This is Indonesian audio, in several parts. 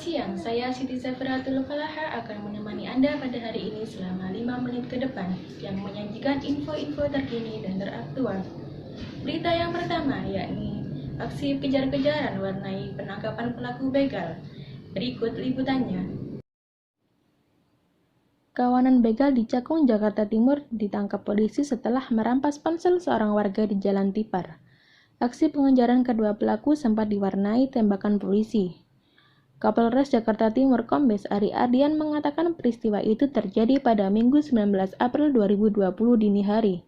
siang, saya Siti Zafiratul Falaha akan menemani Anda pada hari ini selama 5 menit ke depan yang menyajikan info-info terkini dan teraktual. Berita yang pertama yakni aksi kejar-kejaran warnai penangkapan pelaku begal. Berikut liputannya. Kawanan begal di Cakung, Jakarta Timur ditangkap polisi setelah merampas ponsel seorang warga di Jalan Tipar. Aksi pengejaran kedua pelaku sempat diwarnai tembakan polisi. Kapolres Jakarta Timur Kombes Ari Ardian mengatakan peristiwa itu terjadi pada Minggu 19 April 2020 dini hari.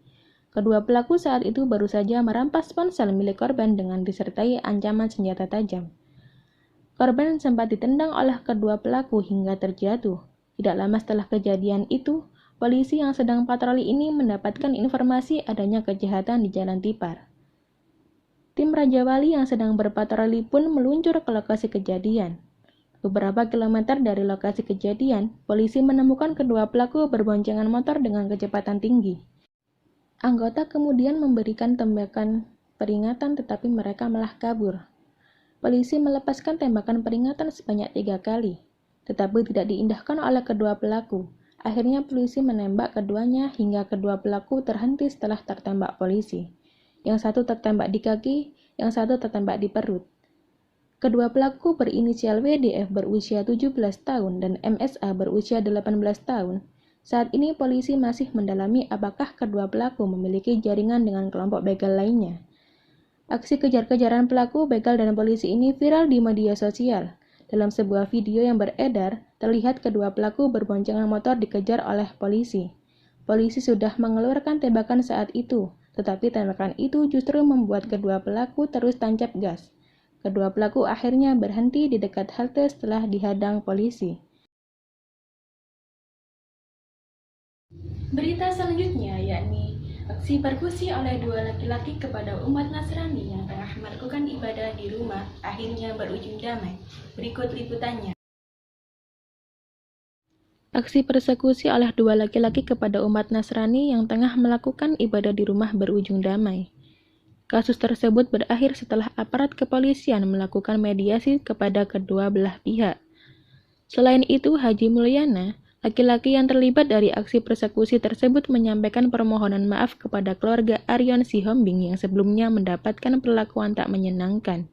Kedua pelaku saat itu baru saja merampas ponsel milik korban dengan disertai ancaman senjata tajam. Korban sempat ditendang oleh kedua pelaku hingga terjatuh. Tidak lama setelah kejadian itu, polisi yang sedang patroli ini mendapatkan informasi adanya kejahatan di Jalan Tipar. Tim Raja Wali yang sedang berpatroli pun meluncur ke lokasi kejadian. Beberapa kilometer dari lokasi kejadian, polisi menemukan kedua pelaku berboncengan motor dengan kecepatan tinggi. Anggota kemudian memberikan tembakan peringatan tetapi mereka malah kabur. Polisi melepaskan tembakan peringatan sebanyak 3 kali, tetapi tidak diindahkan oleh kedua pelaku. Akhirnya polisi menembak keduanya hingga kedua pelaku terhenti setelah tertembak polisi. Yang satu tertembak di kaki, yang satu tertembak di perut. Kedua pelaku berinisial WDF berusia 17 tahun dan MSA berusia 18 tahun. Saat ini polisi masih mendalami apakah kedua pelaku memiliki jaringan dengan kelompok begal lainnya. Aksi kejar-kejaran pelaku begal dan polisi ini viral di media sosial. Dalam sebuah video yang beredar, terlihat kedua pelaku berboncengan motor dikejar oleh polisi. Polisi sudah mengeluarkan tembakan saat itu, tetapi tembakan itu justru membuat kedua pelaku terus tancap gas. Kedua pelaku akhirnya berhenti di dekat halte setelah dihadang polisi. Berita selanjutnya yakni aksi persekusi oleh 2 laki-laki kepada umat Nasrani yang tengah melakukan ibadah di rumah akhirnya berujung damai. Berikut liputannya. Aksi persekusi oleh 2 laki-laki kepada umat Nasrani yang tengah melakukan ibadah di rumah berujung damai. Kasus tersebut berakhir setelah aparat kepolisian melakukan mediasi kepada kedua belah pihak. Selain itu, Haji Mulyana, laki-laki yang terlibat dari aksi persekusi tersebut menyampaikan permohonan maaf kepada keluarga Aryon Sihombing yang sebelumnya mendapatkan perlakuan tak menyenangkan.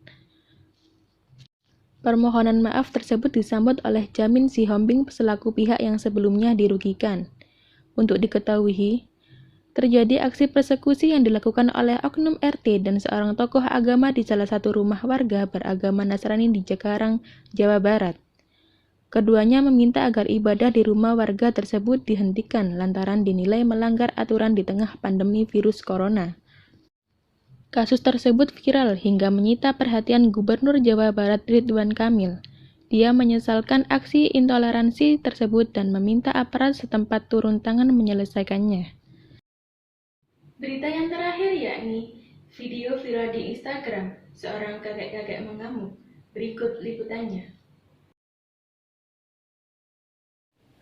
Permohonan maaf tersebut disambut oleh Jamin Sihombing selaku pihak yang sebelumnya dirugikan. Untuk diketahui, terjadi aksi persekusi yang dilakukan oleh oknum RT dan seorang tokoh agama di salah satu rumah warga beragama Nasrani di Cikarang, Jawa Barat. Keduanya meminta agar ibadah di rumah warga tersebut dihentikan lantaran dinilai melanggar aturan di tengah pandemi virus corona. Kasus tersebut viral hingga menyita perhatian Gubernur Jawa Barat Ridwan Kamil. Dia menyesalkan aksi intoleransi tersebut dan meminta aparat setempat turun tangan menyelesaikannya. Berita yang terakhir yakni video viral di Instagram, seorang kakek-kakek mengamuk. Berikut liputannya.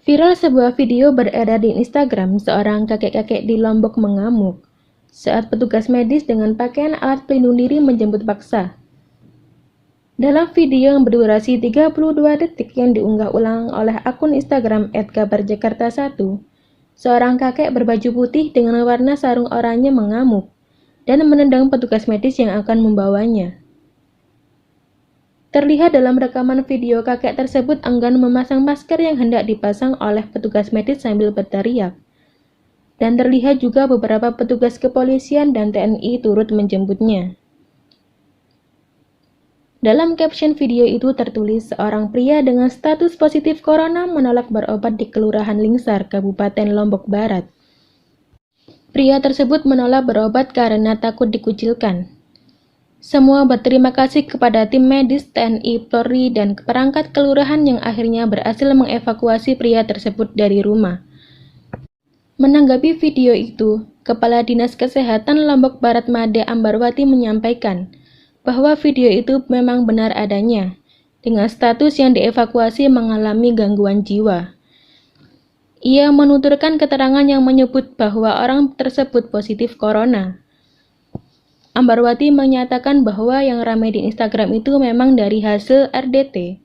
Viral sebuah video beredar di Instagram, seorang kakek-kakek di Lombok mengamuk saat petugas medis dengan pakaian alat pelindung diri menjemput paksa. Dalam video yang berdurasi 32 detik yang diunggah ulang oleh akun Instagram @kabarjakarta1, seorang kakek berbaju putih dengan warna sarung oranye mengamuk dan menendang petugas medis yang akan membawanya. Terlihat dalam rekaman video kakek tersebut enggan memasang masker yang hendak dipasang oleh petugas medis sambil berteriak. Dan terlihat juga beberapa petugas kepolisian dan TNI turut menjemputnya. Dalam caption video itu tertulis seorang pria dengan status positif corona menolak berobat di Kelurahan Lingsar, Kabupaten Lombok Barat. Pria tersebut menolak berobat karena takut dikucilkan. Semua berterima kasih kepada tim medis TNI, Polri, dan perangkat kelurahan yang akhirnya berhasil mengevakuasi pria tersebut dari rumah. Menanggapi video itu, Kepala Dinas Kesehatan Lombok Barat Made Ambarwati menyampaikan bahwa video itu memang benar adanya, dengan status yang dievakuasi mengalami gangguan jiwa. Ia menuturkan keterangan yang menyebut bahwa orang tersebut positif corona. Ambarwati menyatakan bahwa yang ramai di Instagram itu memang dari hasil RDT.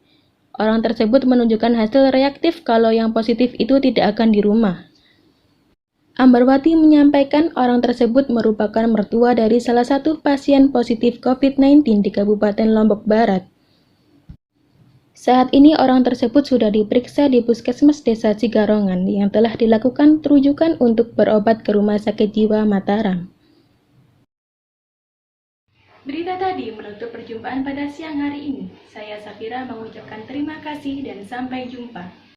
Orang tersebut menunjukkan hasil reaktif kalau yang positif itu tidak akan di rumah. Ambarwati menyampaikan orang tersebut merupakan mertua dari salah satu pasien positif COVID-19 di Kabupaten Lombok Barat. Saat ini orang tersebut sudah diperiksa di Puskesmas Desa Cigarongan yang telah dilakukan rujukan untuk berobat ke Rumah Sakit Jiwa Mataram. Berita tadi menutup perjumpaan pada siang hari ini. Saya Safira mengucapkan terima kasih dan sampai jumpa.